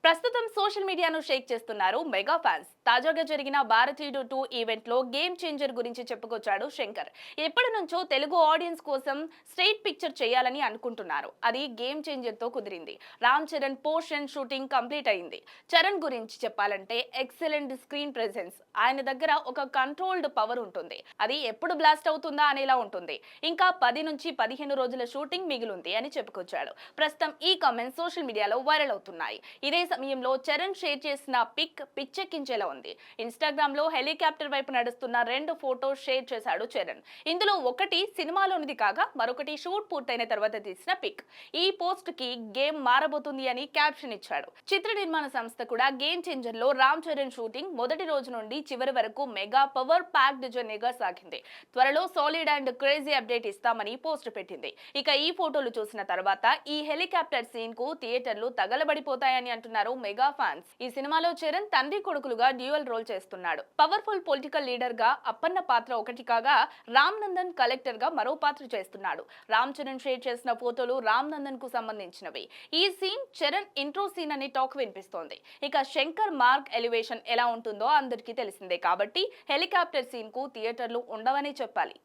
ప్రస్తుతం సోషల్ మీడియాను షేక్ చేస్తున్నారు మెగా ఫ్యాన్స్. తాజాగా జరిగిన భారతీయుడు 2 ఈవెంట్ లో గేమ్ చేంజర్ గురించి చెప్పుకొచ్చాడు శంకర్. ఎప్పటి నుంచో తెలుగు ఆడియన్స్ కోసం స్ట్రైట్ పిక్చర్ చేయాలని అనుకుంటున్నారు. అది గేమ్ చేంజర్ తో కుదిరింది. Ram Charan portion shooting complete అయింది. చరణ్ గురించి చెప్పాలంటే ఎక్సలెంట్ స్క్రీన్ ప్రెజెన్స్. ఆయన దగ్గర ఒక కంట్రోల్డ్ పవర్ ఉంటుంది. అది ఎప్పుడు బ్లాస్ట్ అవుతుందా అనేలా ఉంటుంది. ఇంకా 10 నుంచి 15 రోజుల షూటింగ్ మిగిలింది అని చెప్పుకొచ్చాడు. ప్రస్తుతం ఈ కామెంట్స్ సోషల్ మీడియాలో వైరల్ అవుతున్నాయి. ఇదే సమయంలో చరణ్ షేర్ చేసిన పిక్ పిచ్చెక్కించేలా ఉంది. ఇన్స్టాగ్రామ్ లో హెలికాప్టర్ వైపు నడుస్తున్న 2 ఫోటోస్ షేర్ చేశాడు చరణ్. ఇందులో ఒకటి సినిమాలోనిది కాగా మరొకటి షూట్ పూర్తయిన తర్వాత తీసిన పిక్. ఈ పోస్ట్ కి గేమ్ మారబోతుంది అని క్యాప్షన్ ఇచ్చాడు. చిత్ర నిర్మాణ సంస్థ కూడా గేమ్ చేంజర్ లో రామ్ చరణ్ షూటింగ్ మొదటి రోజు నుండి చివరి వరకు మెగా పవర్ ప్యాక్డ్ జర్నీగా సాగింది. త్వరలో సాలిడ్ అండ్ క్రేజీ అప్డేట్ ఇస్తామని పోస్ట్ పెట్టింది. ఇక ఈ ఫోటోలు చూసిన తర్వాత ఈ హెలికాప్టర్ సీన్ కు థియేటర్లు తగలబడిపోతాయని అంటున్నారు మెగా ఫ్యాన్స్. ఈ సినిమాలో చరణ్ తండ్రి కొడుకులుగా డ్యూయల్ రోల్ చేస్తున్నాడు. పవర్ఫుల్ పొలిటికల్ లీడర్ గా అప్పన్న పాత్ర ఒకటి కాగా రామ్ నందన్ కలెక్టర్ గా మరో పాత్ర చేస్తున్నాడు. రామ్ చరణ్ షేర్ చేసిన ఫోటోలు రామ్ నందన్ కు సంబంధించినవి. ఈ సీన్ చరణ్ ఇంట్రో సీన్ అనే టాక్ వినిపిస్తోంది. ఇక శంకర్ మార్క్ ఎలివేషన్ ఎలా ఉంటుందో అందరికీ తెలిసిందే కాబట్టి హెలికాప్టర్ సీన్ కు థియేటర్లు ఉండవనే చెప్పాలి.